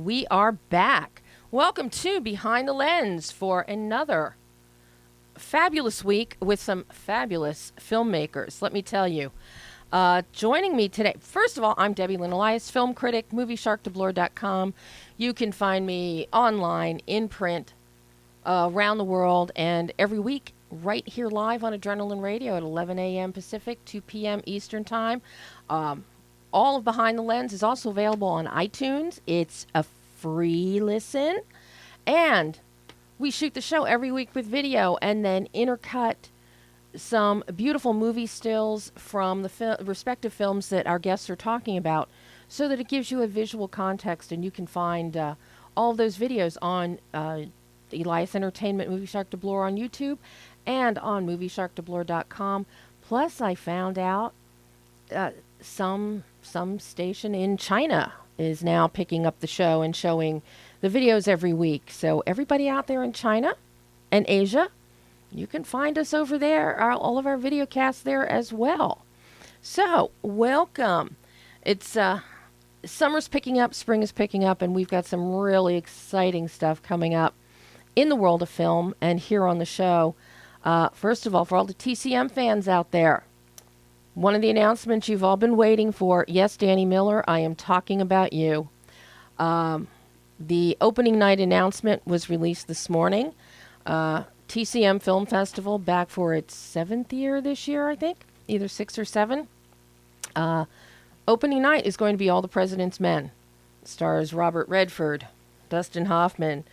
we are back. Welcome to Behind the Lens for another fabulous week with some fabulous filmmakers. Let me tell you, joining me today, first of all, I'm Debbie Lynn Elias, film critic, moviesharkdoublour.com. You can find me online, in print, around the world, and every week right here live on Adrenaline Radio at 11 a.m. Pacific, 2 p.m. Eastern Time. All of Behind the Lens is also available on iTunes. It's a free listen. And we shoot the show every week with video and then intercut some beautiful movie stills from the respective films that our guests are talking about so that it gives you a visual context, and you can find all of those videos on Elias Entertainment Movie Shark Doublour on YouTube and on moviesharkdoublour.com. Plus, I found out some station in China is now picking up the show and showing the videos every week. So everybody out there in China and Asia, you can find us over there, all of our video casts there as well. So welcome. It's summer's picking up, spring is picking up, and we've got some really exciting stuff coming up in the world of film and here on the show. First of all, for all the TCM fans out there, one of the announcements you've all been waiting for. Yes, Danny Miller, I am talking about you. The opening night announcement was released this morning. TCM Film Festival back for its 7th year this year, I think. Either 6 or 7. Opening night is going to be All the President's Men. Stars Robert Redford, Dustin Hoffman,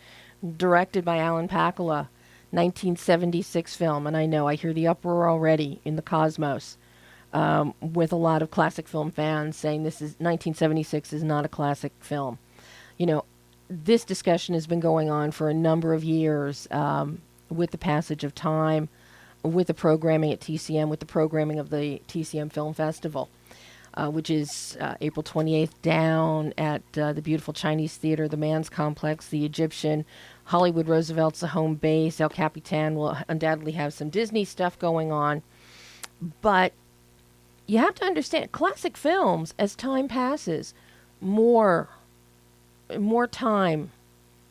directed by Alan Pakula. 1976 film. And I know, I hear the uproar already in the cosmos. With a lot of classic film fans saying this is 1976 is not a classic film. You know, this discussion has been going on for a number of years with the passage of time, with the programming at TCM, with the programming of the TCM Film Festival, which is April 28th down at the beautiful Chinese Theater, the Mann's Complex, the Egyptian, Hollywood Roosevelt's the home base. El Capitan will undoubtedly have some Disney stuff going on. But you have to understand, classic films, as time passes, more time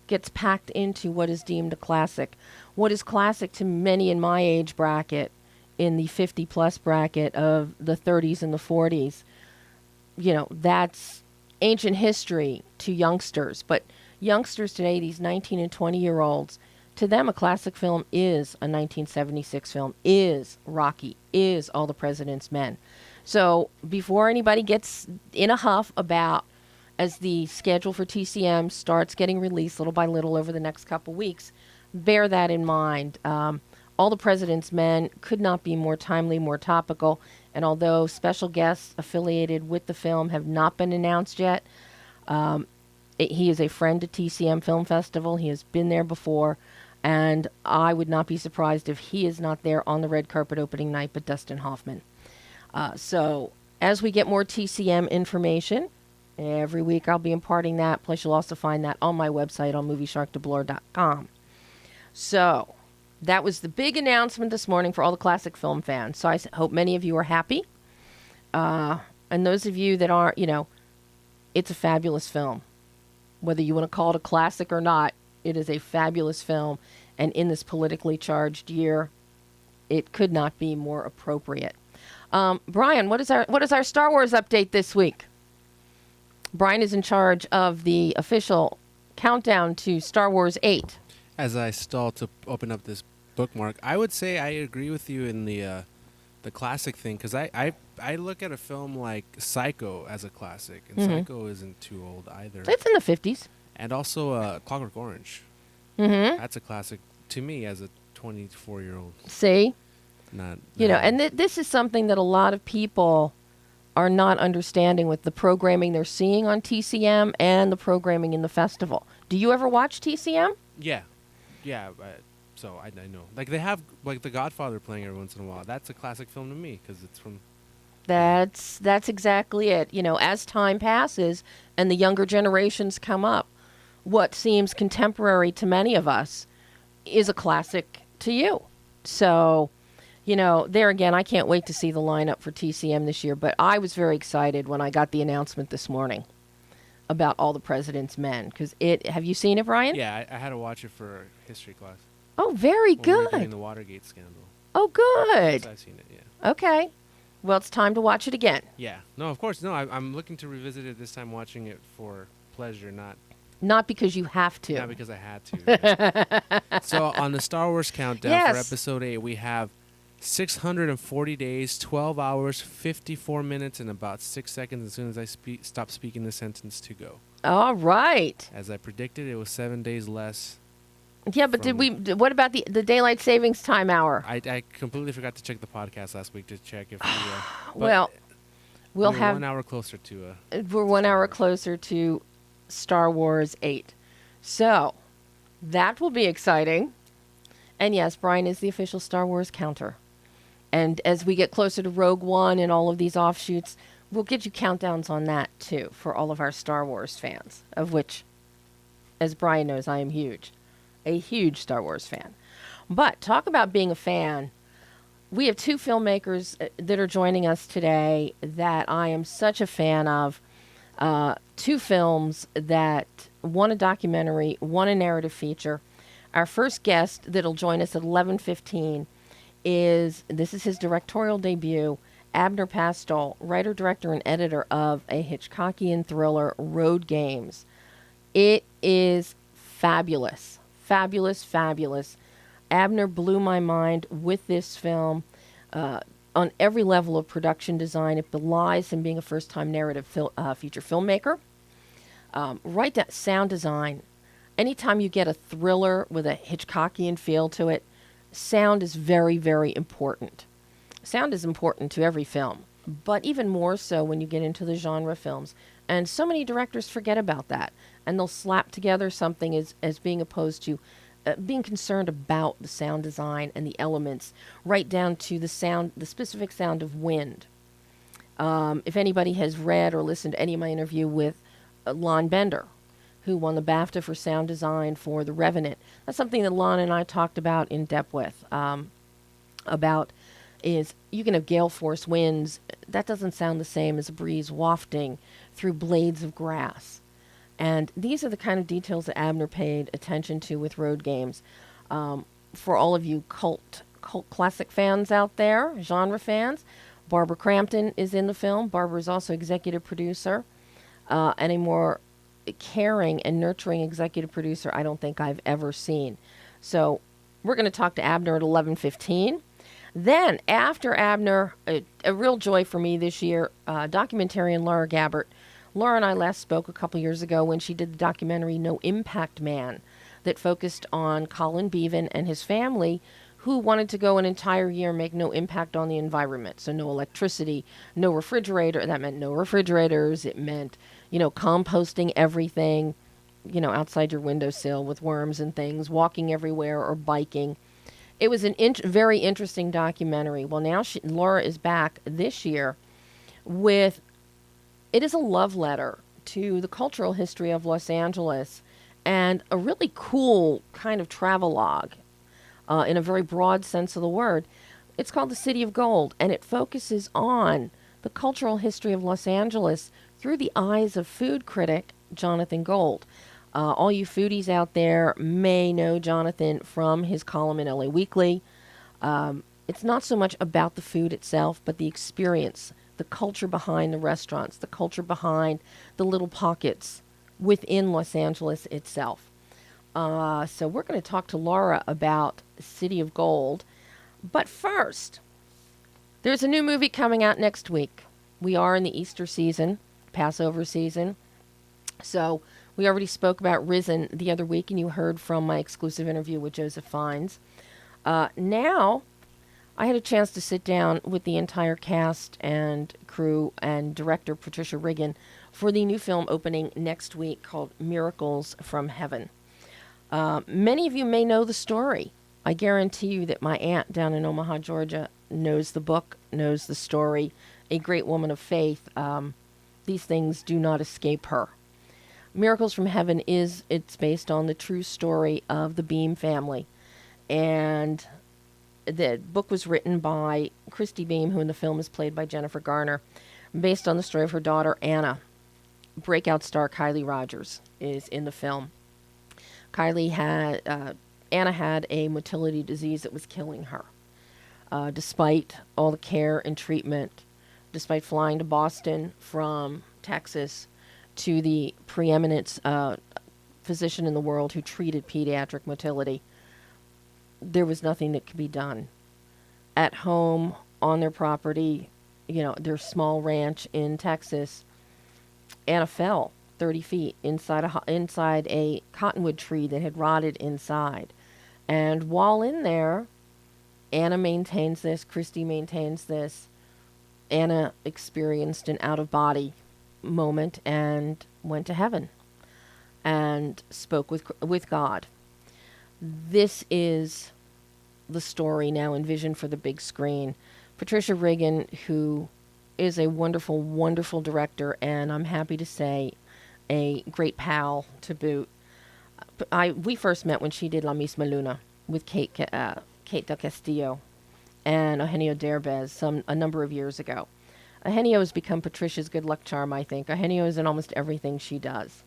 gets packed into what is deemed a classic. What is classic to many in my age bracket, in the 50-plus bracket of the 30s and the 40s, you know, that's ancient history to youngsters. But youngsters today, these 19 and 20-year-olds, to them, a classic film is a 1976 film, is Rocky, is All the President's Men. So before anybody gets in a huff about, as the schedule for TCM starts getting released little by little over the next couple weeks, bear that in mind. All the President's Men could not be more timely, more topical. And although special guests affiliated with the film have not been announced yet, he is a friend to TCM Film Festival. He has been there before. And I would not be surprised if he is not there on the red carpet opening night, but Dustin Hoffman. So as we get more TCM information, every week I'll be imparting that. Plus you'll also find that on my website on moviesharkdoublour.com. So that was the big announcement this morning for all the classic film fans. So I hope many of you are happy. And those of you that aren't, you know, it's a fabulous film. Whether you want to call it a classic or not, it is a fabulous film. And in this politically charged year, it could not be more appropriate. Brian, what is our Star Wars update this week? Brian is in charge of the official countdown to Star Wars 8. As I stall to open up this bookmark, I would say I agree with you in the classic thing, because I look at a film like Psycho as a classic, and Psycho isn't too old either. It's in the 50s. And also Clockwork Orange. Mm-hmm. That's a classic to me as a 24-year-old. See? Not you know, and this is something that a lot of people are not understanding with the programming they're seeing on TCM and the programming in the festival. Do you ever watch TCM? Yeah. So I know. Like, they have, like, The Godfather playing every once in a while. That's a classic film to me, because it's from... That's exactly it. You know, as time passes and the younger generations come up, what seems contemporary to many of us is a classic to you. So, you know, there again, I can't wait to see the lineup for TCM this year, but I was very excited when I got the announcement this morning. about All the President's Men, because have you seen it, Brian? Yeah, I had to watch it for history class. Oh, very When we were doing good. the Watergate scandal. Oh, good. Yes, I've seen it, yeah. Okay. Well, it's time to watch it again. Yeah. No, of course. No, I'm looking to revisit it this time, watching it for pleasure, not Not because you have to. not because I had to. Yeah. So on the Star Wars countdown for Yes. episode 8, we have 640 days, 12 hours, 54 minutes, and about 6 seconds as soon as I stop speaking the sentence to go. All right. As I predicted, it was 7 days less. Yeah, but what about the daylight savings time hour? I completely forgot to check the podcast last week to check if we... Well, we'll we're have... 1 hour closer to... we're 1 hour closer to Star Wars 8. So, that will be exciting. And yes, Brian is the official Star Wars counter. And as we get closer to Rogue One and all of these offshoots, we'll get you countdowns on that, too, for all of our Star Wars fans, of which, as Brian knows, I am huge. A huge Star Wars fan. But talk about being a fan. We have 2 filmmakers that are joining us today that I am such a fan of. 2 films that, one a documentary, one a narrative feature. Our first guest that'll join us at 11:15 this is his directorial debut, Abner Pastoll, writer, director, and editor of a Hitchcockian thriller, Road Games. It is fabulous. Fabulous, fabulous. Abner blew my mind with this film on every level of production design. It belies him being a first-time narrative feature filmmaker. Right down sound design. Anytime you get a thriller with a Hitchcockian feel to it, sound is very, very important. Sound is important to every film, but even more so when you get into the genre films. And so many directors forget about that, and they'll slap together something as being opposed to being concerned about the sound design and the elements, right down to the sound, the specific sound of wind. If anybody has read or listened to any of my interview with Lon Bender, who won the BAFTA for sound design for The Revenant, that's something that Lon and I talked about in depth with. About is you can have gale force winds. That doesn't sound the same as a breeze wafting through blades of grass. And these are the kind of details that Abner paid attention to with Road Games. For all of you cult classic fans out there, genre fans, Barbara Crampton is in the film. Barbara is also executive producer, and a more caring and nurturing executive producer I don't think I've ever seen. So we're going to talk to Abner at 11:15. Then, after Abner, a real joy for me this year, documentarian LAURA GABBERT. Laura and I last spoke a couple years ago when she did the documentary No Impact Man that focused on Colin Beavan and his family who wanted to go an entire year and make no impact on the environment. So no electricity, no refrigerator. That meant no refrigerators. It meant, composting everything, outside your windowsill with worms and things, walking everywhere or biking. It was an very interesting documentary. Well, now Laura is back this year with, it is a love letter to the cultural history of Los Angeles and a really cool kind of travelogue in a very broad sense of the word. It's called The City of Gold, and it focuses on the cultural history of Los Angeles through the eyes of food critic Jonathan Gold. All you foodies out there may know Jonathan from his column in LA Weekly. It's not so much about the food itself, but the experience, the culture behind the restaurants, the culture behind the little pockets within Los Angeles itself. So we're going to talk to Laura about City of Gold. But first, there's a new movie coming out next week. We are in the Easter season, Passover season. So we already spoke about Risen the other week, and you heard from my exclusive interview with Joseph Fiennes. Now, I had a chance to sit down with the entire cast and crew and director Patricia Riggen for the new film opening next week called Miracles from Heaven. Many of you may know the story. I guarantee you that my aunt down in Omaha, Georgia, knows the book, knows the story, a great woman of faith. These things do not escape her. Miracles from Heaven it's based on the true story of the Beam family. And the book was written by Christy Beam, who in the film is played by Jennifer Garner, based on the story of her daughter, Anna. breakout star Kylie Rogers is in the film. Anna had a motility disease that was killing her. Despite all the care and treatment, despite flying to Boston from Texas to the preeminent physician in the world who treated pediatric motility, there was nothing that could be done. At home, on their property, their small ranch in Texas, Anna fell 30 feet inside a cottonwood tree that had rotted inside. And while in there, Anna maintains this, Christy maintains this, Anna experienced an out-of-body moment and went to heaven and spoke with God. This is the story now envisioned for the big screen. Patricia Riggen, who is a wonderful, wonderful director, and I'm happy to say a great pal to boot. We first met when she did La Misma Luna with Kate Del Castillo and Eugenio Derbez a number of years ago. Eugenio has become Patricia's good luck charm, I think. Eugenio is in almost everything she does.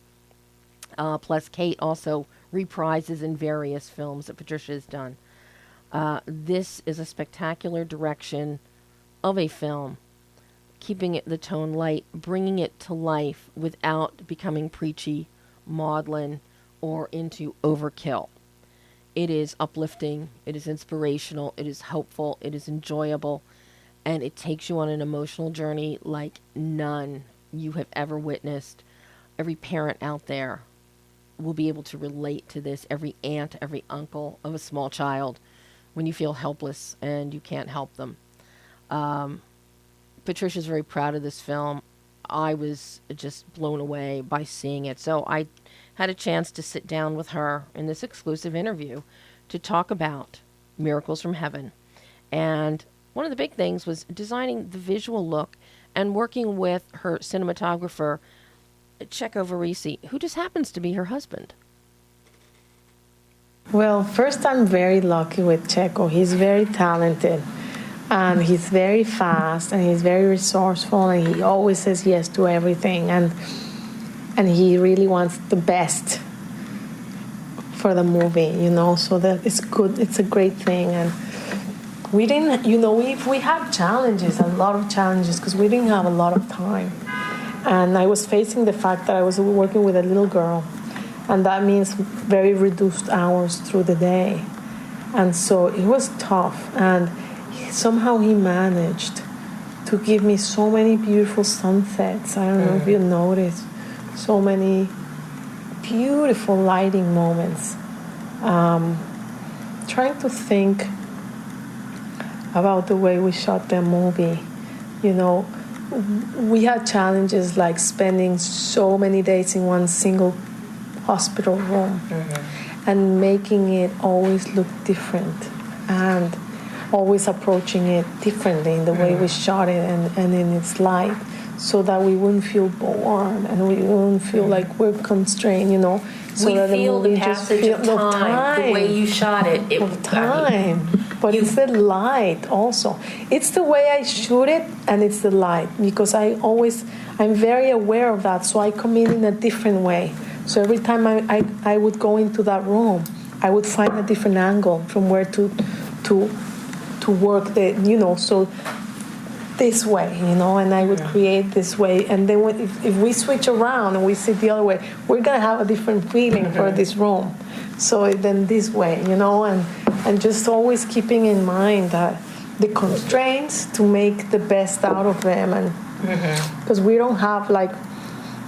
Plus, Kate also reprises in various films that Patricia has done. This is a spectacular direction of a film, keeping the tone light, bringing it to life without becoming preachy, maudlin, or into overkill. It is uplifting, it is inspirational, it is hopeful, it is enjoyable, and it takes you on an emotional journey like none you have ever witnessed. Every parent out there will be able to relate to this, every aunt, every uncle of a small child, when you feel helpless and you can't help them. Patricia's very proud of this film. I was just blown away by seeing it. So I had a chance to sit down with her in this exclusive interview to talk about Miracles from Heaven. And one of the big things was designing the visual look and working with her cinematographer, Checo Varese, who just happens to be her husband. Well, first, I'm very lucky with Checo. He's very talented, and he's very fast, and he's very resourceful, and he always says yes to everything, and he really wants the best for the movie, so that it's good. It's a great thing. And we didn't, we had challenges, a lot of challenges, because we didn't have a lot of time. And I was facing the fact that I was working with a little girl, and that means very reduced hours through the day. And so it was tough, and somehow he managed to give me so many beautiful sunsets. I don't know if you noticed, so many beautiful lighting moments. Trying to think about the way we shot the movie, we had challenges like spending so many days in one single hospital room and making it always look different and always approaching it differently in the way we shot it and in its light, so that we wouldn't feel bored and we wouldn't feel like we're constrained, so we that feel the passage of time, the way you shot it. But it's the light also. It's the way I shoot it, and it's the light, because I'm very aware of that, so I come in a different way. So every time I would go into that room, I would find a different angle from where to work so this way, and I would create this way. And then if we switch around and we sit the other way, we're going to have a different feeling for this room. So then this way, and just always keeping in mind that the constraints to make the best out of them. And because we don't have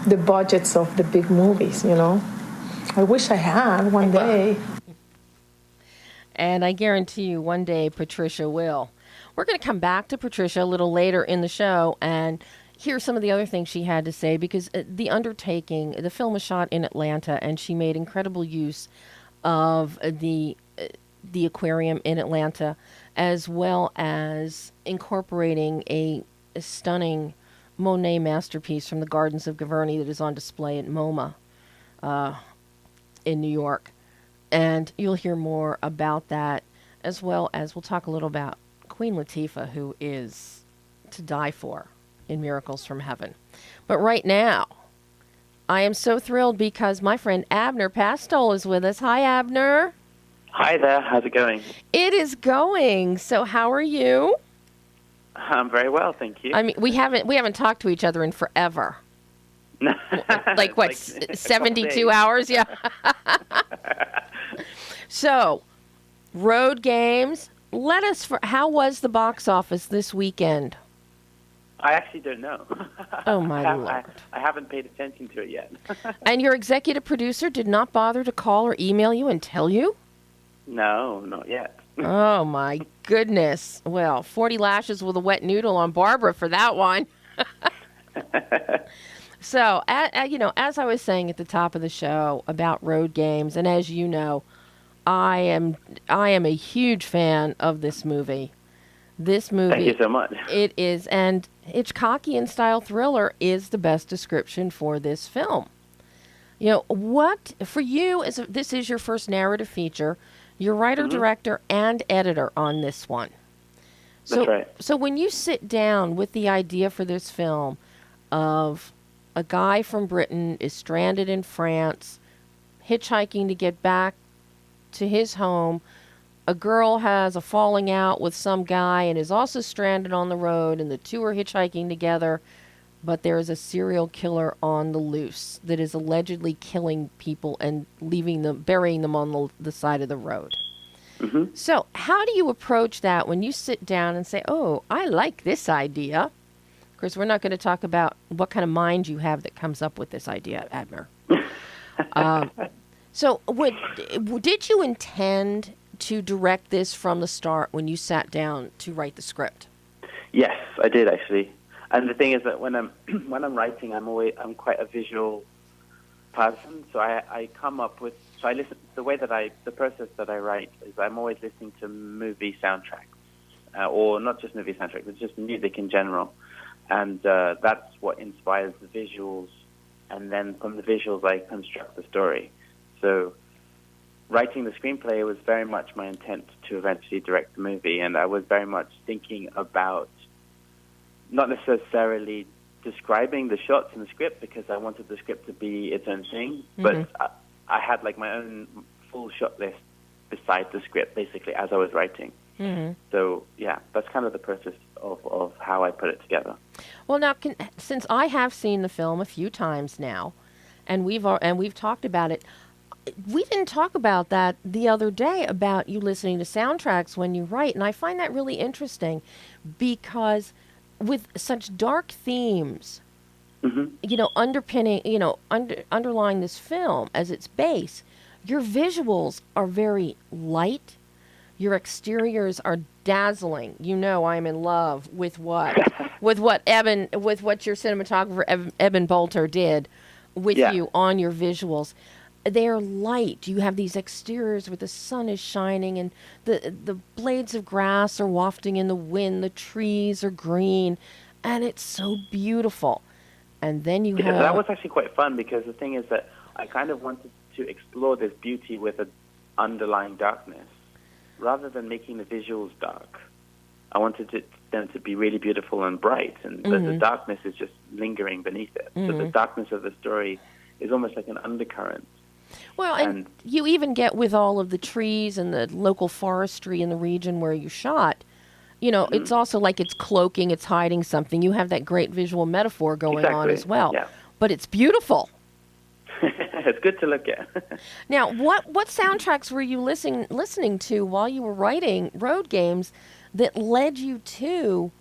the budgets of the big movies, I wish I had one day. And I guarantee you one day Patricia will. We're going to come back to Patricia a little later in the show and hear some of the other things she had to say, because the film was shot in Atlanta, and she made incredible use of the aquarium in Atlanta, as well as incorporating a stunning Monet masterpiece from the Gardens of Giverny that is on display at MoMA in New York. And you'll hear more about that, as well as we'll talk a little about Queen Latifah, who is to die for in Miracles from Heaven. But right now, I am so thrilled because my friend Abner Pastoll is with us. Hi, Abner. Hi there. How's it going? It is going. So how are you? I'm very well, thank you. I mean, we haven't talked to each other in forever. Like what, 72 hours? Yeah. So, road games. How was the box office this weekend? I actually don't know. Oh, my Lord. I haven't paid attention to it yet. And your executive producer did not bother to call or email you and tell you? No, not yet. Oh, my goodness. Well, 40 lashes with a wet noodle on Barbara for that one. So, as I was saying at the top of the show about road games, and as you know, I am a huge fan of this movie. This movie. Thank you so much. It is, and Hitchcockian-style thriller is the best description for this film. You know, what, for you, this is your first narrative feature. You're writer, director, and editor on this one. That's right. So when you sit down with the idea for this film of a guy from Britain is stranded in France, hitchhiking to get back to his home, a girl has a falling out with some guy and is also stranded on the road, and the two are hitchhiking together, but there is a serial killer on the loose that is allegedly killing people and burying them on the side of the road. Mm-hmm. So how do you approach that when you sit down and say, oh, I like this idea? Of course, we're not going to talk about what kind of mind you have that comes up with this idea, Abner. So did you intend to direct this from the start when you sat down to write the script? Yes, I did actually. And the thing is that when I'm writing, I'm quite a visual person. So I come up with, so I listen. The process that I write is I'm always listening to movie soundtracks, or not just movie soundtracks, but just music in general. And that's what inspires the visuals. And then from the visuals, I construct the story. So writing the screenplay was very much my intent to eventually direct the movie, and I was very much thinking about not necessarily describing the shots in the script because I wanted the script to be its own thing, but I had like my own full shot list beside the script basically as I was writing. Mm-hmm. So yeah, that's kind of the process of how I put it together. Well, now since I have seen the film a few times now, and we've talked about it. We didn't talk about that the other day about you listening to soundtracks when you write, and I find that really interesting because with such dark themes, underpinning, underlying this film as its base, your visuals are very light. Your exteriors are dazzling. You know, I'm in love with what your cinematographer Eben Bolter did with you on your visuals. They're light. You have these exteriors where the sun is shining and the blades of grass are wafting in the wind. The trees are green, and it's so beautiful. And then you have... that was actually quite fun because the thing is that I kind of wanted to explore this beauty with an underlying darkness. Rather than making the visuals dark, I wanted them to be really beautiful and bright, and the darkness is just lingering beneath it. So the darkness of the story is almost like an undercurrent. Well, and you even get with all of the trees and the local forestry in the region where you shot, it's also like it's cloaking, it's hiding something. You have that great visual metaphor going on as well. Yeah. But it's beautiful. It's good to look at. Now, what soundtracks were you listening to while you were writing Road Games that led you to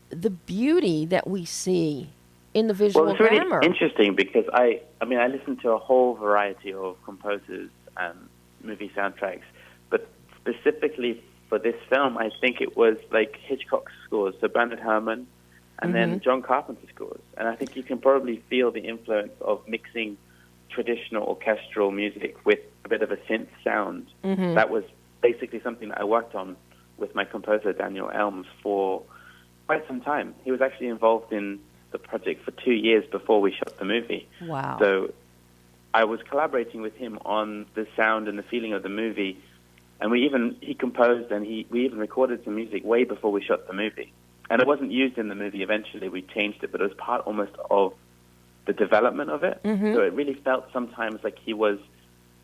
the beauty that we see in the visual grammar? Well, it's grammar? really interesting because I listened to a whole variety of composers and movie soundtracks, but specifically for this film, I think it was like Hitchcock's scores, so Bernard Herrmann, and then John Carpenter's scores. And I think you can probably feel the influence of mixing traditional orchestral music with a bit of a synth sound. That was basically something that I worked on with my composer, Daniel Elms, for quite some time. He was actually involved in the project for 2 years before we shot the movie. Wow. So I was collaborating with him on the sound and the feeling of the movie, and he composed and we even recorded some music way before we shot the movie. And it wasn't used in the movie eventually, we changed it, but it was part almost of the development of it. So it really felt sometimes like he was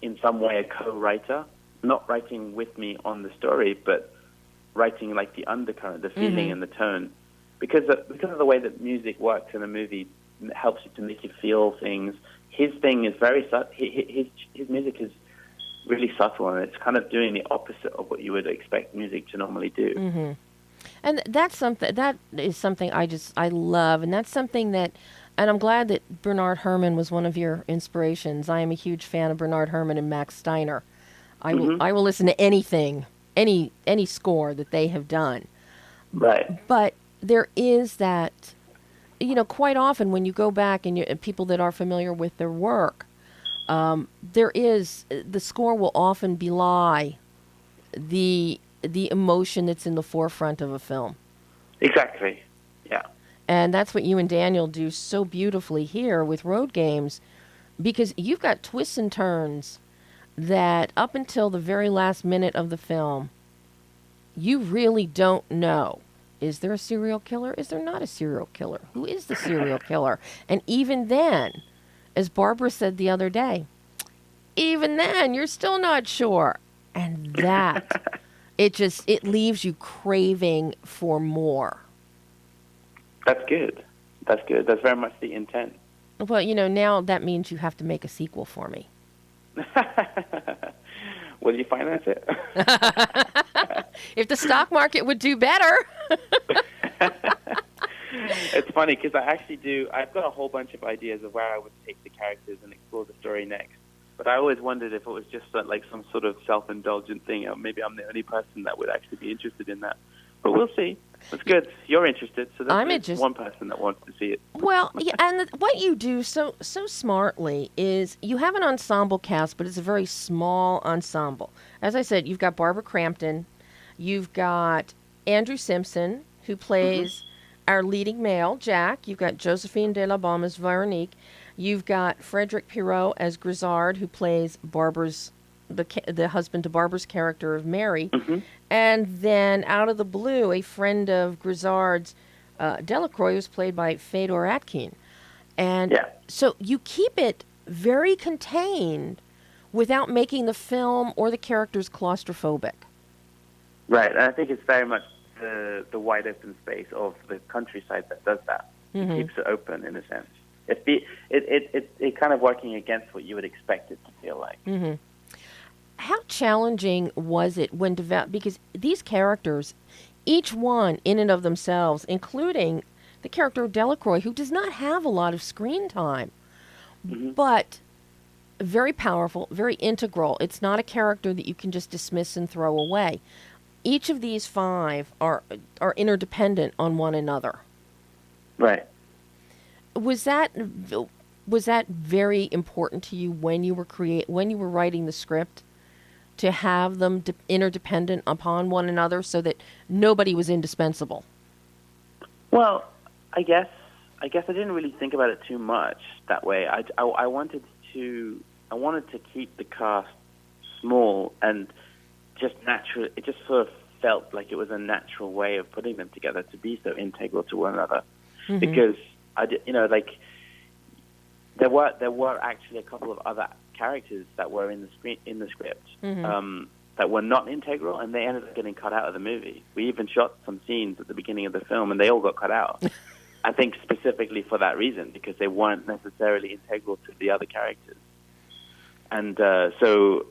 in some way a co-writer, not writing with me on the story, but writing like the undercurrent, the feeling and the tone. Because of the way that music works in a movie, it helps you to make you feel things. His thing is very subtle. His music is really subtle, and it's kind of doing the opposite of what you would expect music to normally do. And that is something I love, and that's something that, and I'm glad that Bernard Herrmann was one of your inspirations. I am a huge fan of Bernard Herrmann and Max Steiner. I will listen to anything, any score that they have done. Right. But there is that, quite often when you go back and people that are familiar with their work, the score will often belie the emotion that's in the forefront of a film. Exactly. Yeah. And that's what you and Daniel do so beautifully here with Road Games, because you've got twists and turns that up until the very last minute of the film, you really don't know. Is there a serial killer? Is there not a serial killer? Who is the serial killer? And even then, as Barbara said the other day, even then, you're still not sure. And that, it leaves you craving for more. That's good. That's good. That's very much the intent. Well, now that means you have to make a sequel for me. Will you finance it? If the stock market would do better. It's funny because I've got a whole bunch of ideas of where I would take the characters and explore the story next. But I always wondered if it was just like some sort of self-indulgent thing. Or maybe I'm the only person that would actually be interested in that. But we'll see. That's good. You're interested, so there's one person that wants to see it. Well, yeah, and what you do so smartly is you have an ensemble cast, but it's a very small ensemble. As I said, you've got Barbara Crampton, you've got Andrew Simpson, who plays our leading male, Jack. You've got Josephine de la Baume as Veronique. You've got Frederick Pirot as Grizzard, who plays the husband to Barbara's character of Mary. And then out of the blue, a friend of Grizzard's, Delacroix, was played by Fedor Atkin. And so you keep it very contained without making the film or the characters claustrophobic. Right, and I think it's very much the wide open space of the countryside that does that. It keeps it open in a sense. It kind of working against what you would expect it to feel like. How challenging was it when because these characters, each one in and of themselves, including the character of Delacroix, who does not have a lot of screen time, but very powerful, very integral. It's not a character that you can just dismiss and throw away. Each of these five are interdependent on one another. Right. Was that very important to you when you were writing the script, to have them interdependent upon one another so that nobody was indispensable? Well, I guess I didn't really think about it too much that way. I wanted to keep the cast small and just natural. It just sort of felt like it was a natural way of putting them together to be so integral to one another. Because there were actually a couple of other characters that were in the script that were not integral, and they ended up getting cut out of the movie. We even shot some scenes at the beginning of the film, and they all got cut out. I think specifically for that reason, because they weren't necessarily integral to the other characters. And it's sort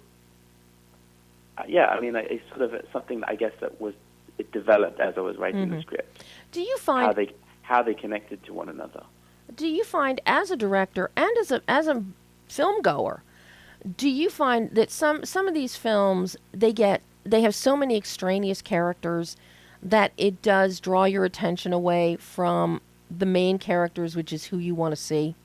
of something that I guess it developed as I was writing the script. Do you find how they connected to one another? Do you find, as a director and as a film goer, do you find that some of these films they have so many extraneous characters that it does draw your attention away from the main characters, which is who you want to see?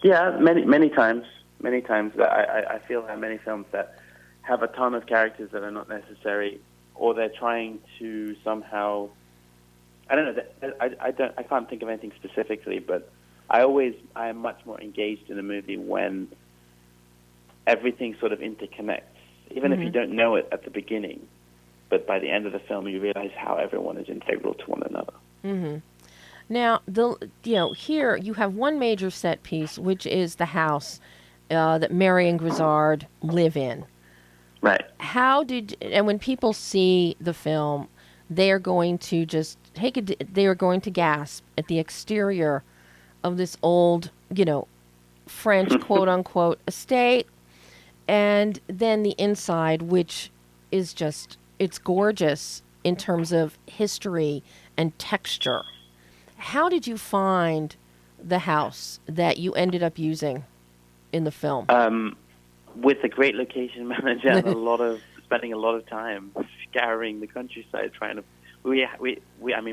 Yeah, many times. I feel there are many films that have a ton of characters that are not necessary, or they're trying to somehow. I don't know. I can't think of anything specifically, but I am much more engaged in a movie when everything sort of interconnects, even if you don't know it at the beginning. But by the end of the film, you realize how everyone is integral to one another. Now, here you have one major set piece, which is the house that Mary and Grizzard live in. Right. And when people see the film, they are going to just they are going to gasp at the exterior of this old, French quote unquote estate, and then the inside, which is it's gorgeous in terms of history and texture. How did you find the house that you ended up using in the film? With a great location manager and spending a lot of time scouring the countryside trying to. We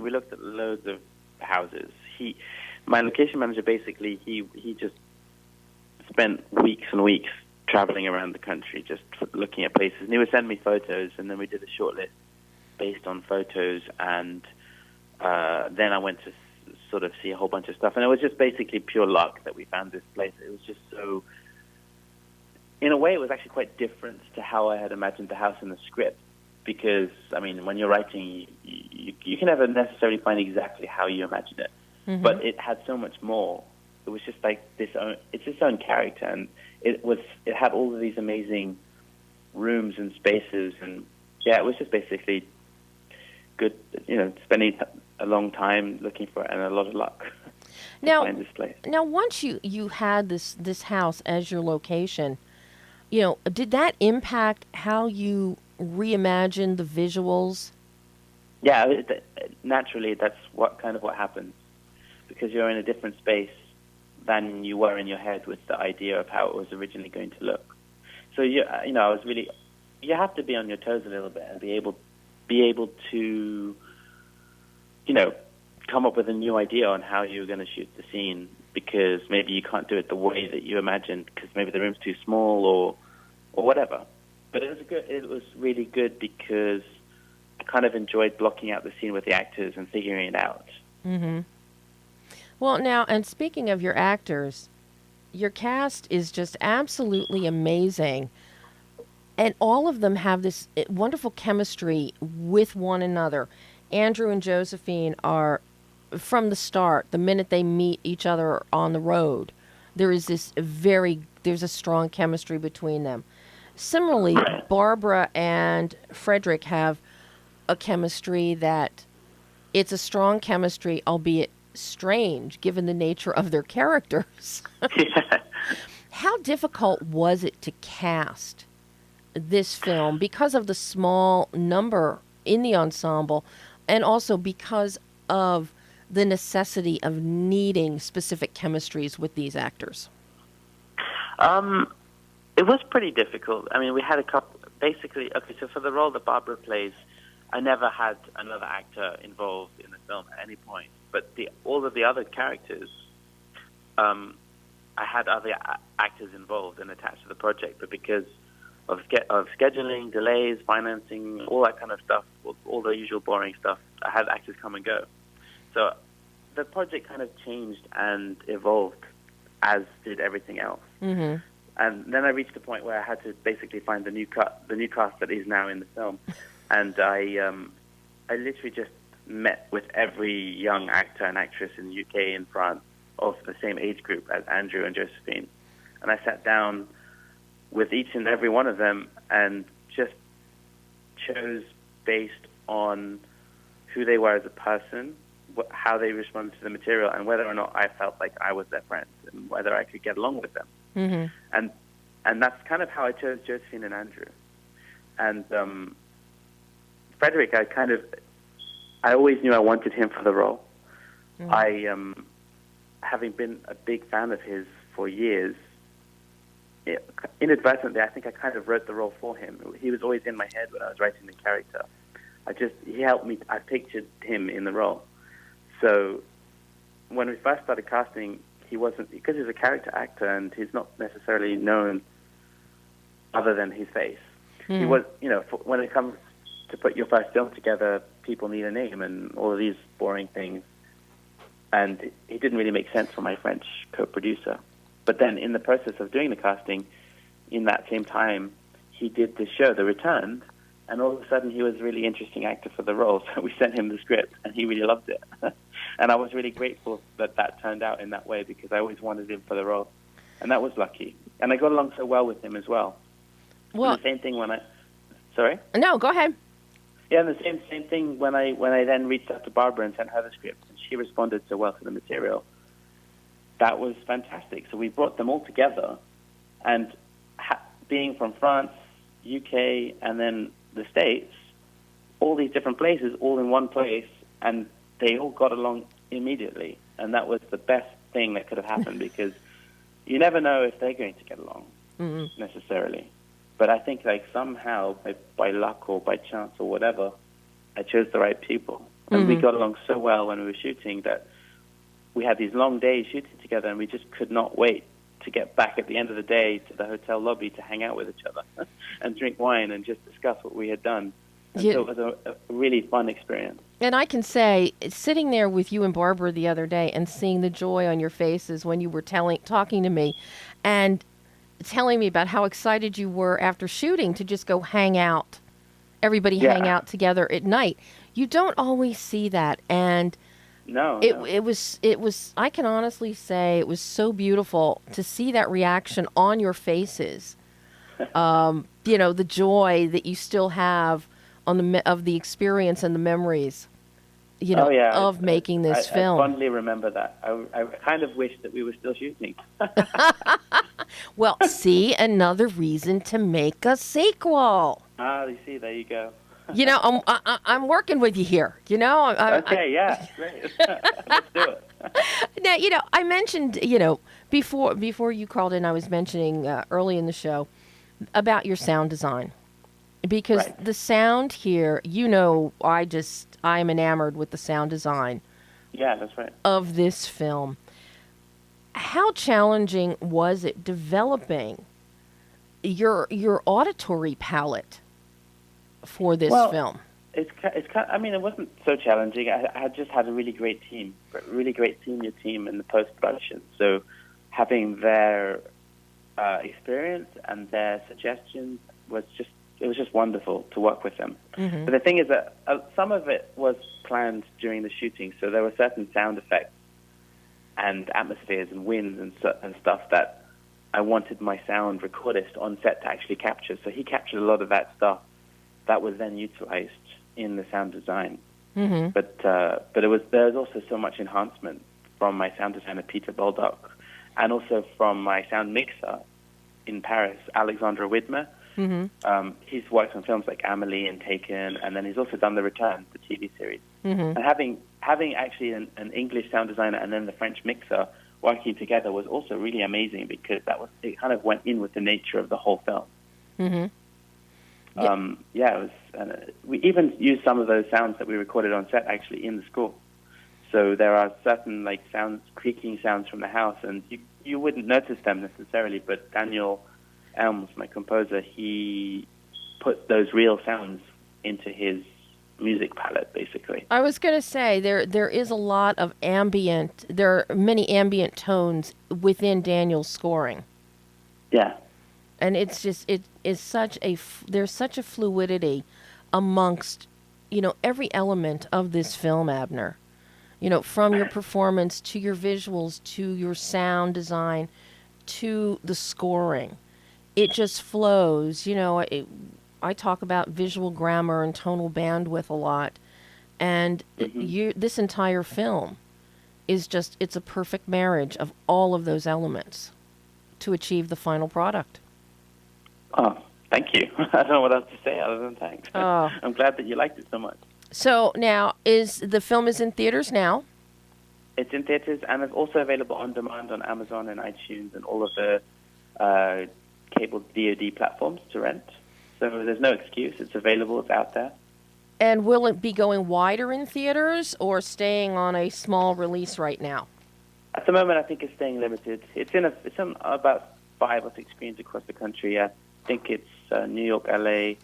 looked at loads of houses. My location manager basically he just spent weeks and weeks traveling around the country just looking at places, and he would send me photos, and then we did a short list based on photos, and then I went to sort of see a whole bunch of stuff, and it was just basically pure luck that we found this place. It was just so, in a way, it was actually quite different to how I had imagined the house in the script, because, when you're writing, you can never necessarily find exactly how you imagine it, but it had so much more. It was just like it's its own character, and it had all of these amazing rooms and spaces, and it was just basically good, spending a long time looking for it and a lot of luck to find this place. Now, once you had this house as your location, did that impact how you reimagined the visuals? Yeah, naturally, that's what happens, because you're in a different space than you were in your head with the idea of how it was originally going to look. So you have to be on your toes a little bit and be able to, come up with a new idea on how you're going to shoot the scene, because maybe you can't do it the way that you imagined, because maybe the room's too small or whatever. But it was really good, because I kind of enjoyed blocking out the scene with the actors and figuring it out. Mm-hmm. Well, now, and speaking of your actors, your cast is just absolutely amazing. And all of them have this wonderful chemistry with one another. Andrew and Josephine are, from the start, the minute they meet each other on the road, there's a strong chemistry between them. Similarly, Barbara and Frederick have a chemistry that it's a strong chemistry, albeit strange, given the nature of their characters. Yeah. How difficult was it to cast this film because of the small number in the ensemble, and also because of the necessity of needing specific chemistries with these actors? It was pretty difficult. We had a couple, basically, so for the role that Barbara plays, I never had another actor involved in the film at any point. But all of the other characters, I had other actors involved and attached to the project, but because of scheduling, delays, financing, all that kind of stuff, all the usual boring stuff, I had actors come and go. So the project kind of changed and evolved, as did everything else. Mm-hmm. And then I reached a point where I had to basically find the new cast that is now in the film, and I literally just met with every young actor and actress in the UK and France of the same age group as Andrew and Josephine, and I sat down with each and every one of them and just chose based on who they were as a person, how they responded to the material, and whether or not I felt like I was their friend and whether I could get along with them. Mm-hmm. And that's kind of how I chose Josephine and Andrew. And Frederick, I always knew I wanted him for the role. Mm-hmm. Having been a big fan of his for years, inadvertently, I think I kind of wrote the role for him. He was always in my head when I was writing the character. He helped me. I pictured him in the role. So when we first started casting, he wasn't, because he's a character actor and he's not necessarily known other than his face. He was, when it comes to put your first film together, people need a name and all of these boring things. And it didn't really make sense for my French co-producer. But then in the process of doing the casting, in that same time, he did this show, The Returned, And all of a sudden, he was a really interesting actor for the role. So we sent him the script, and he really loved it. And I was really grateful that turned out in that way, because I always wanted him for the role. And that was lucky. And I got along so well with him as well. Well, and the same thing when I... Sorry? No, go ahead. Yeah, and the same thing when I then reached out to Barbara and sent her the script, and she responded so well to the material. That was fantastic. So we brought them all together, and being from France, UK, and then the States, all these different places, all in one place, and they all got along immediately. And that was the best thing that could have happened, because you never know if they're going to get along necessarily. But I think like somehow, by luck or by chance or whatever, I chose the right people. And we got along so well when we were shooting that we had these long days shooting together, and we just could not wait to get back at the end of the day to the hotel lobby to hang out with each other and drink wine and just discuss what we had done. And so it was a really fun experience. And I can say, sitting there with you and Barbara the other day and seeing the joy on your faces when you were talking to me and telling me about how excited you were after shooting to just go hang out, everybody hang out together at night. You don't always see that. And it was, I can honestly say it was so beautiful to see that reaction on your faces. The joy that you still have of the experience and the memories, of making this film. I fondly remember that. I kind of wish that we were still shooting. Well, see, another reason to make a sequel. You see, there you go. I'm working with you here. Okay, great. Let's do it. Now, I mentioned, before you called in, I was mentioning early in the show about your sound design. Because the sound here, I'm enamored with the sound design. Yeah, that's right. Of this film. How challenging was it developing your auditory palette for this film? It's kind. I mean, it wasn't so challenging. I just had a really great team, really great senior team in the post-production. So having their experience and their suggestions was just wonderful to work with them. Mm-hmm. But the thing is that some of it was planned during the shooting, so there were certain sound effects and atmospheres and winds and stuff that I wanted my sound recordist on set to actually capture. So he captured a lot of that stuff that was then utilized in the sound design. Mm-hmm. But there was also so much enhancement from my sound designer, Peter Baldock, and also from my sound mixer in Paris, Alexandra Widmer. Mm-hmm. He's worked on films like Amelie and Taken, and then he's also done The Return, the TV series. Mm-hmm. And having actually an English sound designer and then the French mixer working together was also really amazing, because it kind of went in with the nature of the whole film. Mm-hmm. It was. We even used some of those sounds that we recorded on set actually in the score. So there are certain like sounds, creaking sounds from the house, and you wouldn't notice them necessarily, but Daniel Elms, my composer, he put those real sounds into his music palette, basically. I was going to say, there is a lot of there are many ambient tones within Daniel's scoring. Yeah. And it's just, there's such a fluidity amongst, every element of this film, Abner. From your performance to your visuals, to your sound design, to the scoring. It just flows. I talk about visual grammar and tonal bandwidth a lot. And this entire film is it's a perfect marriage of all of those elements to achieve the final product. Oh, thank you. I don't know what else to say other than thanks. Oh. I'm glad that you liked it so much. So now, the film is in theaters now? It's in theaters, and it's also available on demand on Amazon and iTunes and all of the cable VOD platforms to rent. So there's no excuse. It's available. It's out there. And will it be going wider in theaters or staying on a small release right now? At the moment, I think it's staying limited. It's in about 5 or 6 screens across the country. I think it's New York, LA,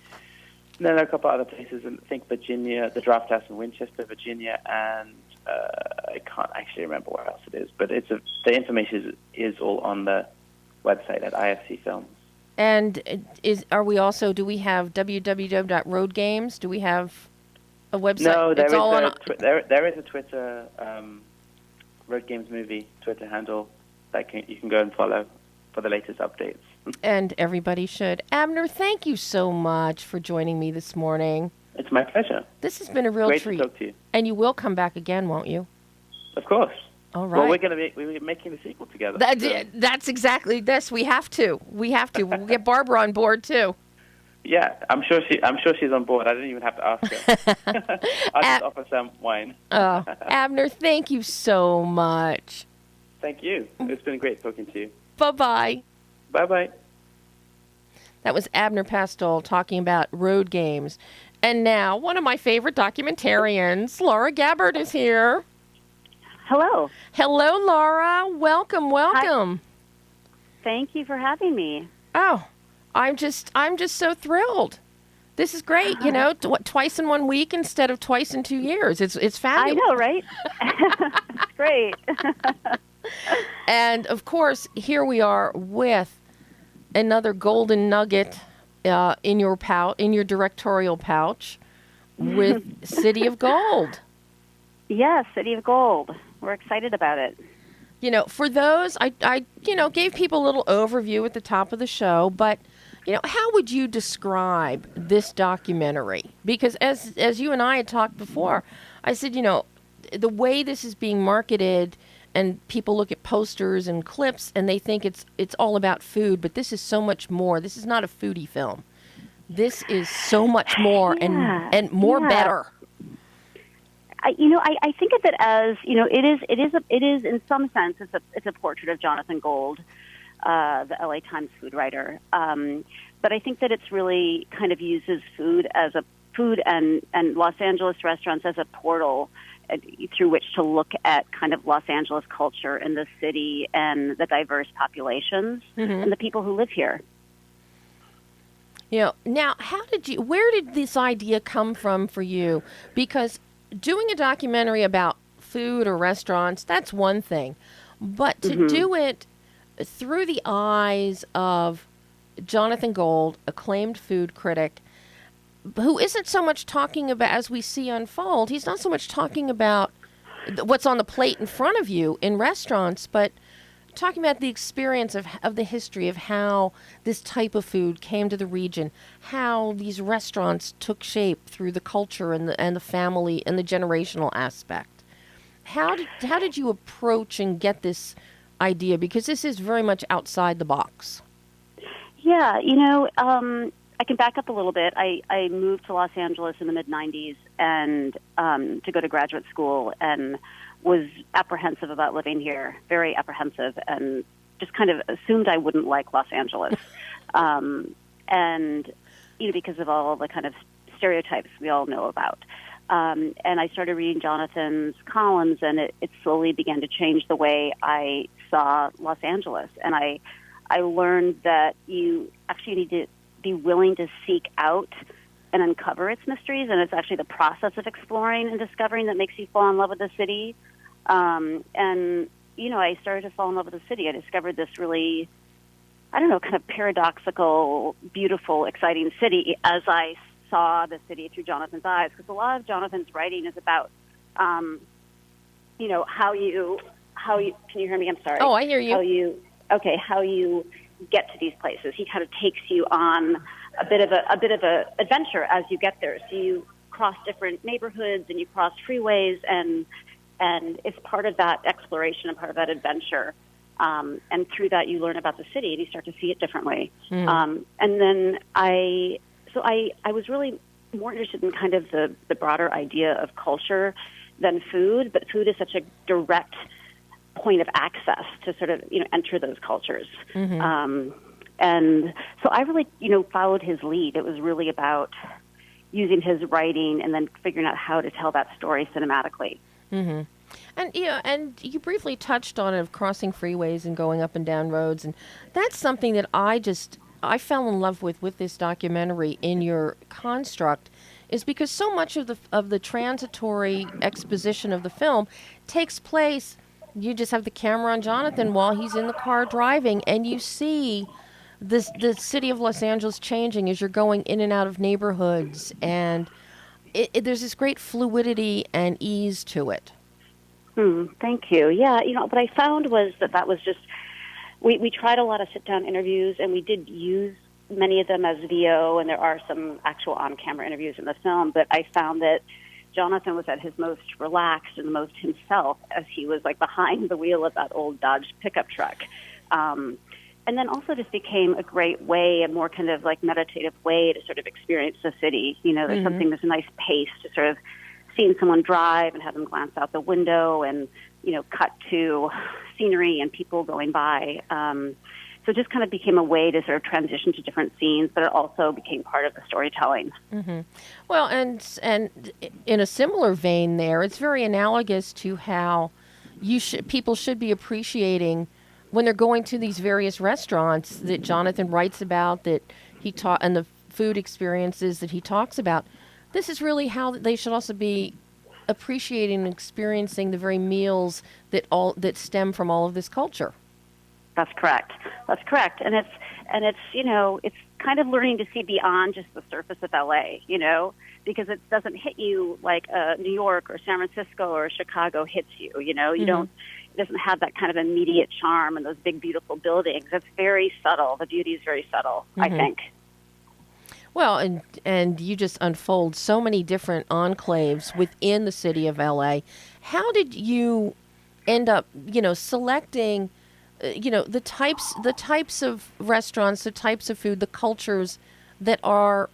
and then a couple other places. I think Virginia, the Draft House in Winchester, Virginia, and I can't actually remember where else it is. But the information is all on the website at IFC Films. And do we have www.roadgames? Do we have a website? No, It's all on. there is a Twitter Road Games Movie Twitter handle that you can go and follow for the latest updates. And everybody should. Abner, thank you so much for joining me this morning. It's my pleasure. This has been a real Great treat. to talk to you. And you will come back again, won't you? Of course. All right. Well, we're making the sequel together. That's exactly this. We have to. We'll get Barbara on board too. Yeah, I'm sure she's on board. I didn't even have to ask her. I'll just offer some wine. Abner, thank you so much. Thank you. It's been great talking to you. Bye-bye. Bye-bye. That was Abner Pastoll talking about road games. And now, one of my favorite documentarians, Laura Gabbert, is here. Hello. Hello, Laura. Welcome. Hi. Thank you for having me. Oh, I'm just so thrilled. This is great. You know, twice in 1 week instead of twice in 2 years. It's fabulous. I know, right? It's great. And of course, here we are with another golden nugget in your directorial pouch with City of Gold. Yes, City of Gold. We're excited about it. You know, for those, I gave people a little overview at the top of the show, but, how would you describe this documentary? Because as you and I had talked before, I said, the way this is being marketed, and people look at posters and clips and they think it's all about food, but this is so much more. This is not a foodie film. This is so much more and more better. I think of it as, it is in some sense it's a portrait of Jonathan Gold, the LA Times food writer. But I think that it's really kind of uses food and Los Angeles restaurants as a portal through which to look at kind of Los Angeles culture in the city and the diverse populations and the people who live here. Now, where did this idea come from for you? Because doing a documentary about food or restaurants, that's one thing. But to do it through the eyes of Jonathan Gold, acclaimed food critic, who isn't so much talking about, as we see unfold, he's not so much talking about what's on the plate in front of you in restaurants, but talking about the experience of the history of how this type of food came to the region, how these restaurants took shape through the culture and the family and the generational aspect. How did you approach and get this idea? Because this is very much outside the box. Yeah, I can back up a little bit. I moved to Los Angeles in the mid-'90s and to go to graduate school and was apprehensive about living here, very apprehensive, and just kind of assumed I wouldn't like Los Angeles. And, because of all the kind of stereotypes we all know about. And I started reading Jonathan's columns, and it slowly began to change the way I saw Los Angeles. And I learned that you actually need to be willing to seek out and uncover its mysteries, and it's actually the process of exploring and discovering that makes you fall in love with the city. And I started to fall in love with the city. I discovered this really, kind of paradoxical, beautiful, exciting city as I saw the city through Jonathan's eyes, because a lot of Jonathan's writing is about, how you, can you hear me? I'm sorry. Oh, I hear you. How you get to these places. He kind of takes you on a bit of a adventure as you get there. So you cross different neighborhoods and you cross freeways, and it's part of that exploration and part of that adventure. And through that, you learn about the city and you start to see it differently. And then I was really more interested in kind of the broader idea of culture than food, but food is such a direct point of access to sort of, enter those cultures. And so I really, followed his lead. It was really about using his writing and then figuring out how to tell that story cinematically. And and you briefly touched on it, of crossing freeways and going up and down roads, and that's something that I fell in love with this documentary in your construct, is because so much of the transitory exposition of the film takes place. You just have the camera on Jonathan while he's in the car driving, and you see the city of Los Angeles changing as you're going in and out of neighborhoods, and there's this great fluidity and ease to it. Thank you. Yeah, what I found was that was just, we tried a lot of sit-down interviews, and we did use many of them as VO, and there are some actual on-camera interviews in the film, but I found that Jonathan was at his most relaxed and the most himself as he was like behind the wheel of that old Dodge pickup truck. And then also just became a great way, a more kind of like meditative way to sort of experience the city. There's there's a nice pace to sort of seeing someone drive and have them glance out the window and, cut to scenery and people going by. So it just kind of became a way to sort of transition to different scenes, but it also became part of the storytelling. Well, and in a similar vein there, it's very analogous to how people should be appreciating when they're going to these various restaurants that Jonathan writes about, that he taught, and the food experiences that he talks about. This is really how they should also be appreciating and experiencing the very meals that stem from all of this culture. That's correct. And it's it's kind of learning to see beyond just the surface of LA, because it doesn't hit you like New York or San Francisco or Chicago hits you, you don't. It doesn't have that kind of immediate charm and those big, beautiful buildings. It's very subtle. The beauty is very subtle, I think. Well, and you just unfold so many different enclaves within the city of LA. How did you end up, selecting, the types of restaurants, the types of food, the cultures that are,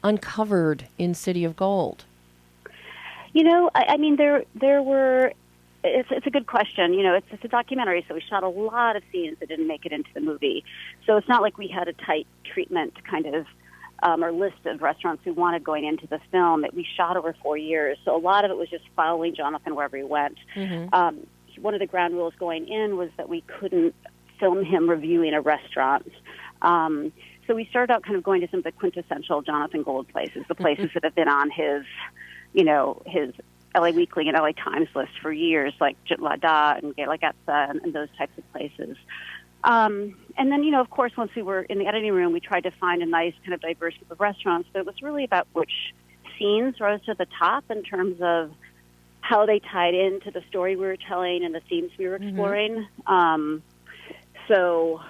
uncovered in City of Gold? I mean, there were. It's a good question. It's a documentary, so we shot a lot of scenes that didn't make it into the movie. So it's not like we had a tight treatment kind of or list of restaurants we wanted going into the film that we shot over 4 years. So a lot of it was just following Jonathan wherever he went. One of the ground rules going in was that we couldn't film him reviewing a restaurant. So we started out kind of going to some of the quintessential Jonathan Gold places, the places that have been on his LA Weekly and LA Times list for years, like La Da and Gay La Gatsa and those types of places. And then, of course, once we were in the editing room, we tried to find a nice kind of diverse group of restaurants, but it was really about which scenes rose to the top in terms of how they tied into the story we were telling and the themes we were exploring. So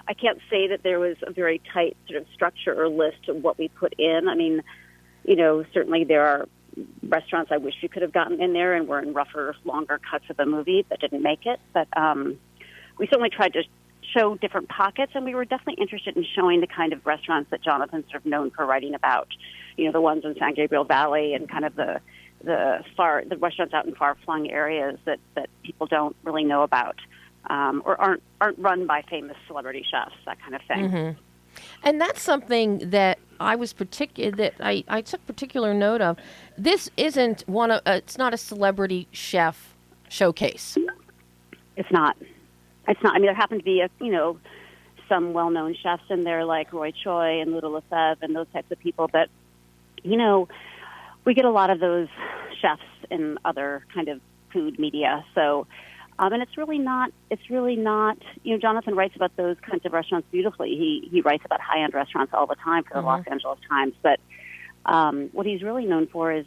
I can't say that there was a very tight sort of structure or list of what we put in. I mean, certainly there are restaurants I wish we could have gotten in there and were in rougher, longer cuts of the movie that didn't make it. But we certainly tried to show different pockets, and we were definitely interested in showing the kind of restaurants that Jonathan's sort of known for writing about. The ones in San Gabriel Valley and kind of the restaurants out in far-flung areas that people don't really know about or aren't run by famous celebrity chefs, that kind of thing. And that's something that I took particular note of. This isn't it's not a celebrity chef showcase. It's not. I mean, there happen to be some well-known chefs in there like Roy Choi and Ludo Lefebvre and those types of people, but we get a lot of those chefs in other kind of food media. So, and it's really not. Jonathan writes about those kinds of restaurants beautifully. He writes about high-end restaurants all the time for the Los Angeles Times. But what he's really known for is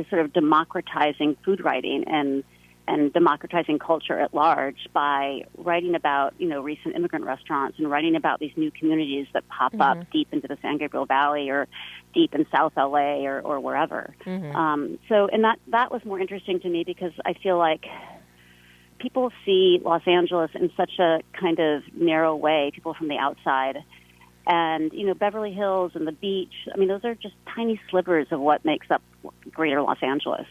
sort of democratizing food writing and democratizing culture at large by writing about recent immigrant restaurants and writing about these new communities that pop up deep into the San Gabriel Valley or deep in South LA or wherever. So and that was more interesting to me because I feel like people see Los Angeles in such a kind of narrow way, people from the outside. And, Beverly Hills and the beach, I mean, those are just tiny slivers of what makes up greater Los Angeles.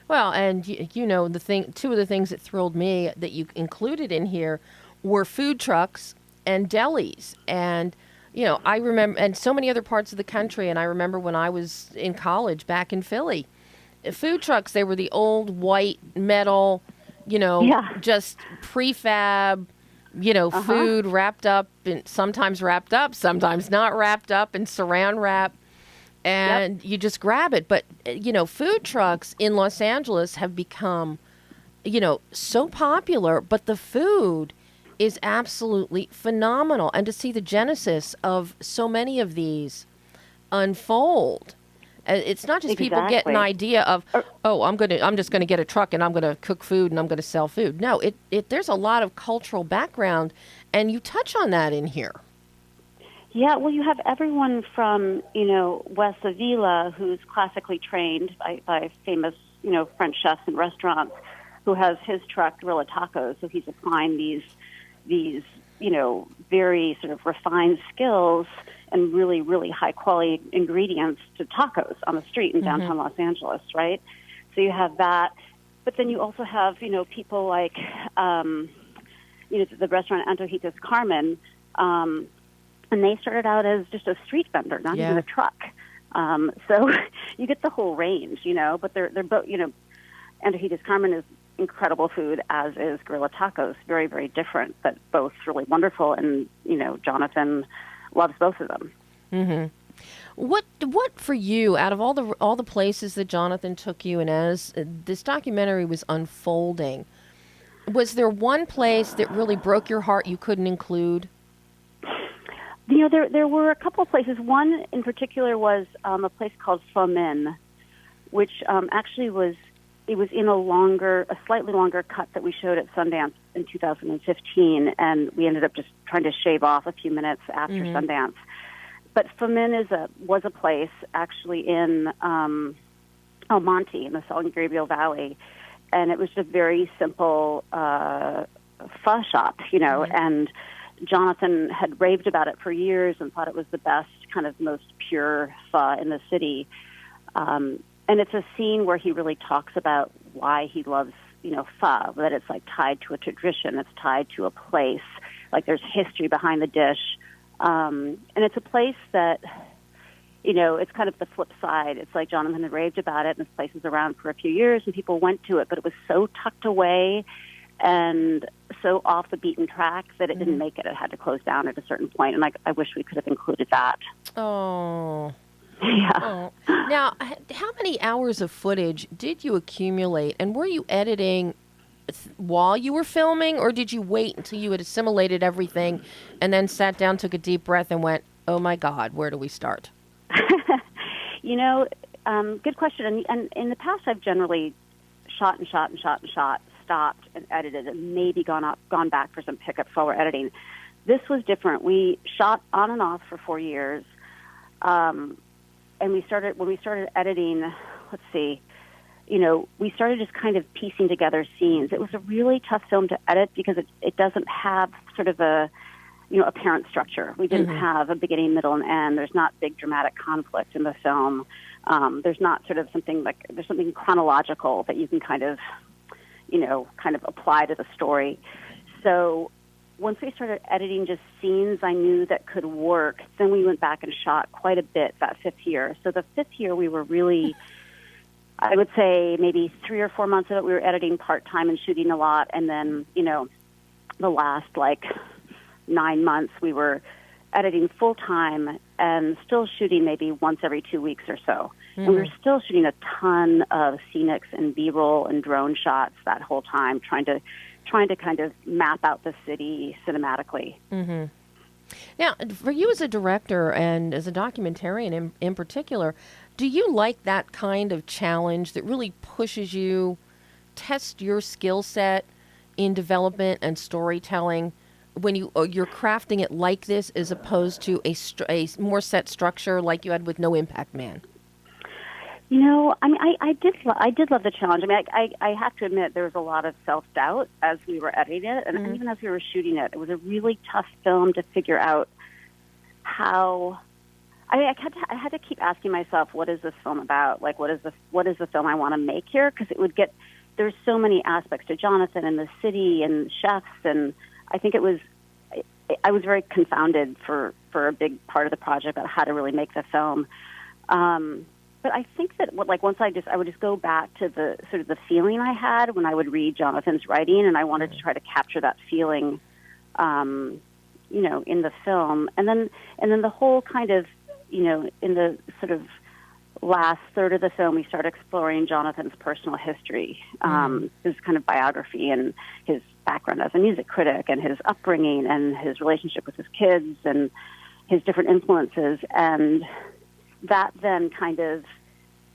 Well, and, two of the things that thrilled me that you included in here were food trucks and delis. And, I remember, and so many other parts of the country, and I remember when I was in college back in Philly, food trucks, they were the old white metal, just prefab, food wrapped up, and sometimes wrapped up, sometimes not wrapped up, and saran wrap, and you just grab it. But, food trucks in Los Angeles have become, so popular, but the food is absolutely phenomenal. And to see the genesis of so many of these unfold. It's not just people get an idea of, oh, I'm just gonna get a truck and I'm gonna cook food and I'm gonna sell food. No, there's a lot of cultural background, and you touch on that in here. Yeah, well, you have everyone from, Wes Avila, who's classically trained by famous, French chefs and restaurants, who has his truck, Gorilla Tacos. So he's applying these, very sort of refined skills and really, really high-quality ingredients to tacos on the street in downtown Los Angeles, right? So you have that. But then you also have, people like, the restaurant Antojitos Carmen, and they started out as just a street vendor, not even a truck. So you get the whole range, but they're both, Antojitos Carmen is incredible food, as is Gorilla Tacos. Very, very different, but both really wonderful. And, Jonathan loves both of them. Mm-hmm. What for you, out of all the places that Jonathan took you, and as this documentary was unfolding, was there one place that really broke your heart you couldn't include? There were a couple of places. One in particular was a place called Fomin, which actually was in a slightly longer cut that we showed at Sundance in 2015, and we ended up just trying to shave off a few minutes after Sundance. But Fomin was a place actually in El Monte in the San Gabriel Valley, and it was just a very simple pho shop, and Jonathan had raved about it for years and thought it was the best, kind of most pure pho in the city. And it's a scene where he really talks about why he loves, pho, that it's like tied to a tradition, it's tied to a place, like there's history behind the dish. And it's a place that, it's kind of the flip side. It's like Jonathan had raved about it, and this place was around for a few years, and people went to it, but it was so tucked away and so off the beaten track that it didn't make it. It had to close down at a certain point, and I wish we could have included that. Oh. Yeah. Oh. Now, how many hours of footage did you accumulate, and were you editing while you were filming, or did you wait until you had assimilated everything and then sat down, took a deep breath, and went, oh my God, where do we start? Good question. And in the past, I've generally shot, stopped and edited, and maybe gone back for some pickup forward editing. This was different. We shot on and off for 4 years, and when we started editing, let's see, we started just kind of piecing together scenes. It was a really tough film to edit because it doesn't have sort of a apparent structure. We didn't have a beginning, middle, and end. There's not big dramatic conflict in the film. There's not sort of there's something chronological that you can kind of apply to the story. So once we started editing just scenes I knew that could work, then we went back and shot quite a bit that 5th year. So the 5th year we were really, I would say maybe 3 or 4 months of it we were editing part-time and shooting a lot. And then, the last 9 months we were editing full-time and still shooting maybe once every 2 weeks or so. And we were still shooting a ton of scenics and B-roll and drone shots that whole time, trying to kind of map out the city cinematically. Mm-hmm. Now, for you as a director and as a documentarian in particular, do you like that kind of challenge that really pushes you, test your skill set in development and storytelling when you're crafting it like this, as opposed to a more set structure like you had with No Impact Man? I did love the challenge. I have to admit there was a lot of self-doubt as we were editing it, and even as we were shooting it. It was a really tough film to figure out how. I had to keep asking myself, what is this film about? Like, what is the film I want to make here? Because there's so many aspects to Jonathan and the city and chefs, and I think I was very confounded for a big part of the project about how to really make the film. But I think that once I would just go back to the sort of the feeling I had when I would read Jonathan's writing, and I wanted to try to capture that feeling, in the film, and then the whole kind of, in the sort of last third of the film, we start exploring Jonathan's personal history, his kind of biography and his background as a music critic and his upbringing and his relationship with his kids and his different influences. And that then kind of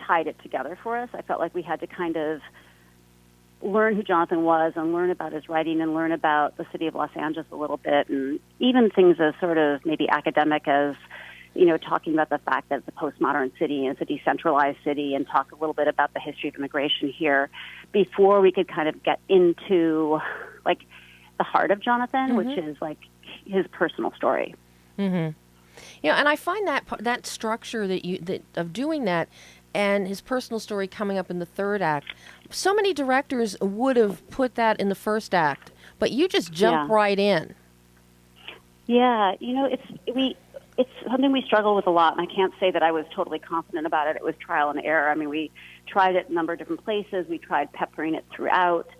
tied it together for us. I felt like we had to kind of learn who Jonathan was and learn about his writing and learn about the city of Los Angeles a little bit, and even things as sort of maybe academic as, you know, talking about the fact that it's a postmodern city and it's a decentralized city, and talk a little bit about the history of immigration here before we could kind of get into like the heart of Jonathan, which is like his personal story. You know, and I find that structure that of doing that and his personal story coming up in the third act. So many directors would have put that in the first act, but you just jump right in. Yeah, you know, it's something we struggle with a lot, and I can't say that I was totally confident about it. It was trial and error. I mean, we tried it in a number of different places. We tried peppering it throughout,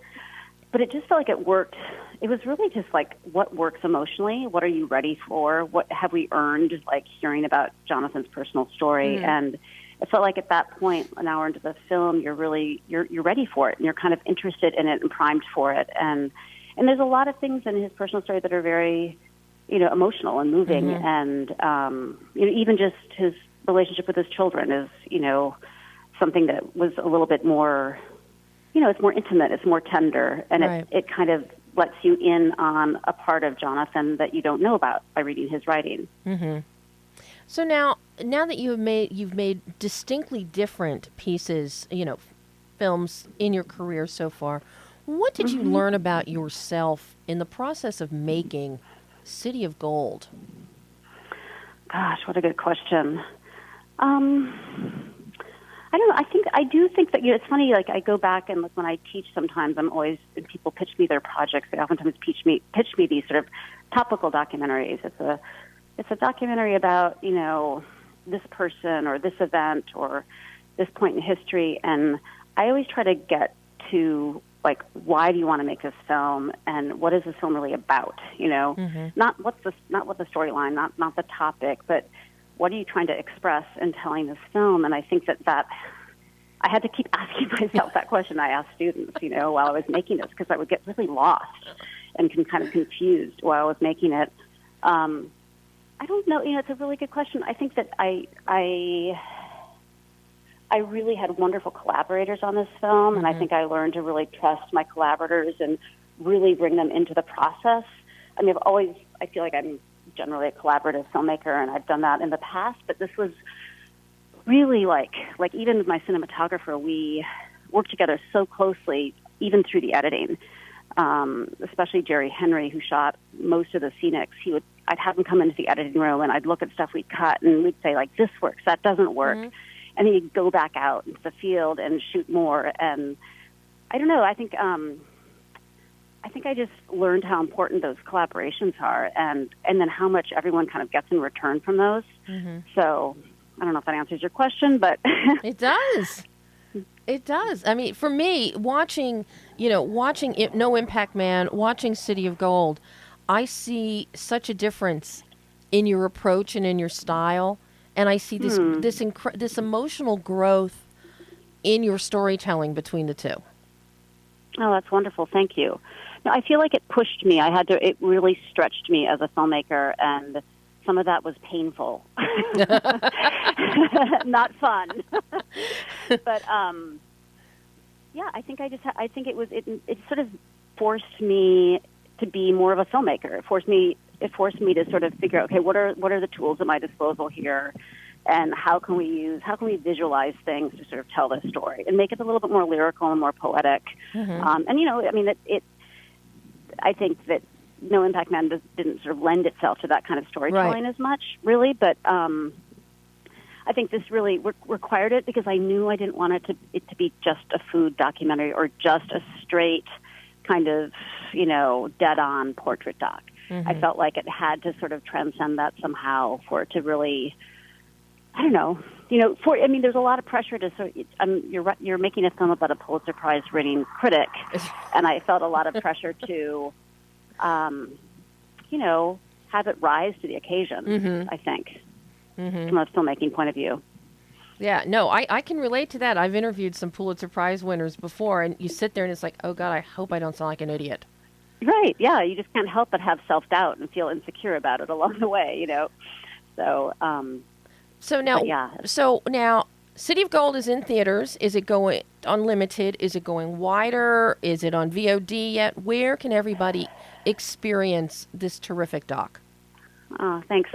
but it just felt like it worked. It was really just like, what works emotionally? What are you ready for? What have we earned, like, hearing about Jonathan's personal story? And it felt like at that point, an hour into the film, you're ready for it, and you're kind of interested in it and primed for it. And there's a lot of things in his personal story that are very, you know, emotional and moving. And, you know, even just his relationship with his children is, you know, something that was a little bit more, you know, it's more intimate, it's more tender, and it kind of lets you in on a part of Jonathan that you don't know about by reading his writing. So now that you've made distinctly different pieces, you know, films in your career so far, what did you learn about yourself in the process of making City of Gold? Gosh, what a good question. I don't know. I do think that, you know, it's funny, like, I go back and, like, when I teach sometimes, when people pitch me their projects, they oftentimes pitch me these sort of topical documentaries. It's a documentary about, you know, this person or this event or this point in history, and I always try to get to, like, why do you want to make this film, and what is this film really about? You know, not what the storyline, not the topic, but what are you trying to express in telling this film? And I think that I had to keep asking myself that question. I asked students, you know, while I was making this, because I would get really lost and kind of confused while I was making it. I don't know. You know, it's a really good question. I think that I really had wonderful collaborators on this film, and I think I learned to really trust my collaborators and really bring them into the process. I mean, I feel like I'm generally a collaborative filmmaker, and I've done that in the past, but this was really like even with my cinematographer, we worked together so closely, even through the editing. Especially Jerry Henry, who shot most of the scenics. I'd have him come into the editing room, and I'd look at stuff we'd cut, and we'd say, like, this works, that doesn't work. And then he'd go back out into the field and shoot more. And I don't know, I think I just learned how important those collaborations are, and then how much everyone kind of gets in return from those. So I don't know if that answers your question, but it does. It does. I mean, for me, watching No Impact Man, watching City of Gold, I see such a difference in your approach and in your style, and I see this emotional growth in your storytelling between the two. Oh, that's wonderful. Thank you. No, I feel like it pushed me. It really stretched me as a filmmaker, and some of that was painful. Not fun. But yeah, I think it sort of forced me to be more of a filmmaker. It forced me to sort of figure out, okay, what are the tools at my disposal here, and how can we visualize things to sort of tell this story and make it a little bit more lyrical and more poetic. And you know, I mean, I think that No Impact Man didn't sort of lend itself to that kind of storytelling as much, really. But I think this really required it, because I knew I didn't want it to be just a food documentary or just a straight kind of, you know, dead-on portrait doc. I felt like it had to sort of transcend that somehow for it to really, I don't know, you know, there's a lot of pressure to you're making a film about a Pulitzer Prize winning critic, and I felt a lot of pressure to, you know, have it rise to the occasion, I think, from a filmmaking point of view. Yeah, no, I can relate to that. I've interviewed some Pulitzer Prize winners before, and you sit there and it's like, oh, God, I hope I don't sound like an idiot. Right, yeah, you just can't help but have self-doubt and feel insecure about it along the way, So, So now, City of Gold is in theaters. Is it going unlimited? Is it going wider? Is it on VOD yet? Where can everybody experience this terrific doc? Oh, thanks.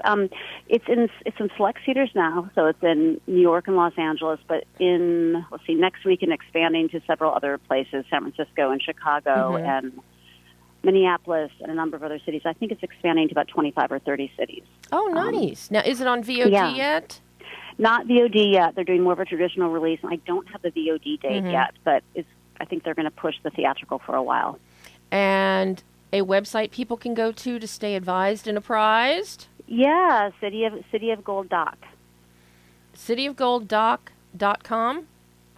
It's in select theaters now, so it's in New York and Los Angeles, but next week and expanding to several other places, San Francisco and Chicago and Minneapolis and a number of other cities. I think it's expanding to about 25 or 30 cities. Oh, nice. Now, is it on VOD yet? Not VOD yet. They're doing more of a traditional release, and I don't have the VOD date yet, but I think they're going to push the theatrical for a while. And a website people can go to stay advised and apprised? Yeah, City of Gold Doc. cityofgolddoc.com?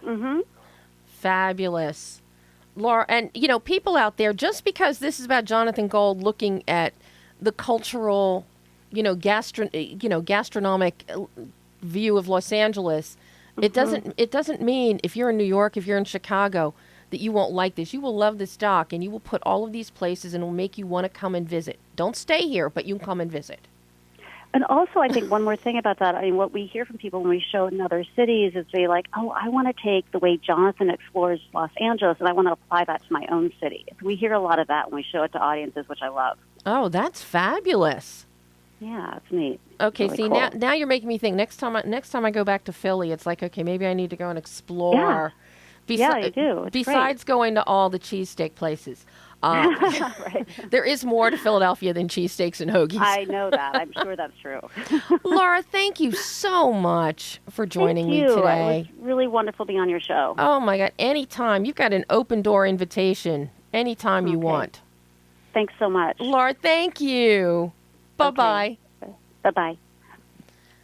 Mm-hmm. Fabulous. Laura, and, people out there, just because this is about Jonathan Gold looking at the cultural, gastronomic view of Los Angeles, it doesn't mean if you're in New York, if you're in Chicago, that you won't like this. You will love this doc, and you will put all of these places, and it will make you want to come and visit. Don't stay here, but you can come and visit. And also, I think one more thing about that, what we hear from people when we show it in other cities is they like, oh, I want to take the way Jonathan explores Los Angeles, and I want to apply that to my own city. So we hear a lot of that when we show it to audiences, which I love. Oh, that's fabulous. Yeah, it's neat. Okay, really see, cool. now you're making me think. Next time I go back to Philly, it's like, okay, maybe I need to go and explore. Yeah. Yeah, you do. It's besides going to all the cheesesteak places. Right. There is more to Philadelphia than cheesesteaks and hoagies. I know that. I'm sure that's true. Laura, thank you so much for joining me today. today. It was really wonderful being on your show. Oh, my God. Anytime. You've got an open door invitation. Anytime you want. Thanks so much. Laura, thank you. Bye-bye. Okay. Bye-bye.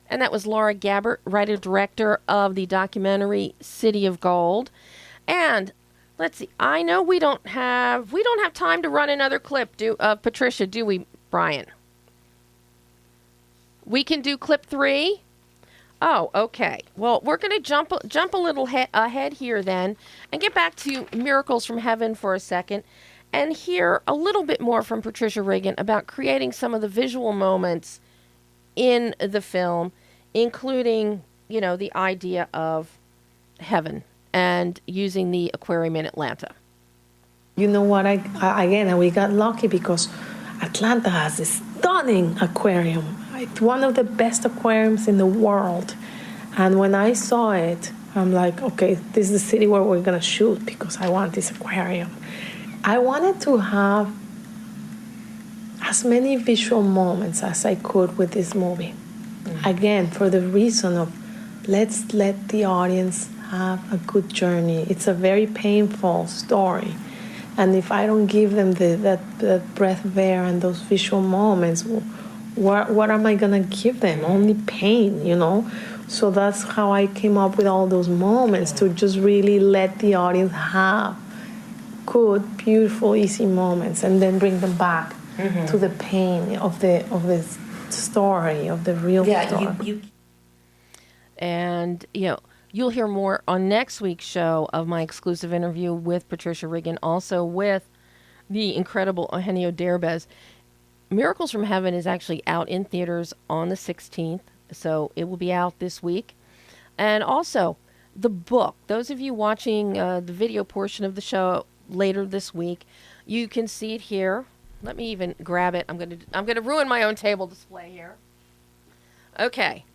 And that was Laura Gabbert, writer-director of the documentary City of Gold. And let's see. I know we don't have time to run another clip of Patricia, do we, Brian? We can do clip 3. Oh, okay. Well, we're going to jump a little ahead here then, and get back to Miracles from Heaven for a second, and hear a little bit more from Patricia Riggen about creating some of the visual moments in the film, including, the idea of heaven and using the aquarium in Atlanta. You know what? We got lucky because Atlanta has this stunning aquarium. It's one of the best aquariums in the world. And when I saw it, I'm like, okay, this is the city where we're going to shoot because I want this aquarium. I wanted to have as many visual moments as I could with this movie. Again, for the reason of let's let the audience have a good journey. It's a very painful story. And if I don't give them that breath of air and those visual moments, what am I going to give them? Only pain, So that's how I came up with all those moments, to just really let the audience have good, beautiful, easy moments, and then bring them back to the pain of this story, of the real story. And, you'll hear more on next week's show of my exclusive interview with Patricia Riggen, also with the incredible Eugenio Derbez. Miracles from Heaven is actually out in theaters on the 16th, so it will be out this week. And also, the book. Those of you watching the video portion of the show later this week, you can see it here. Let me even grab it. I'm going to ruin my own table display here. Okay.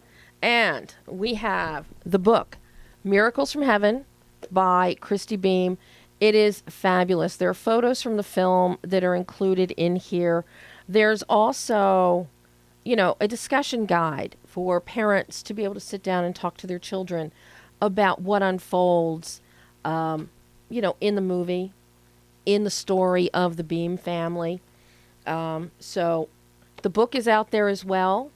And we have the book, Miracles from Heaven by Christy Beam. It is fabulous. There are photos from the film that are included in here. There's also, a discussion guide for parents to be able to sit down and talk to their children about what unfolds, in the movie, in the story of the Beam family. So the book is out there as well.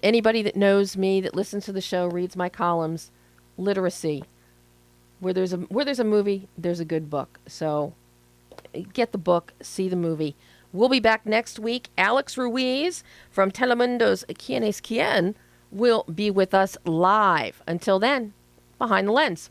Anybody that knows me, that listens to the show, reads my columns, literacy. Where there's a movie, there's a good book. So get the book, see the movie. We'll be back next week. Alex Ruiz from Telemundo's Quien es Quien will be with us live. Until then, behind the lens.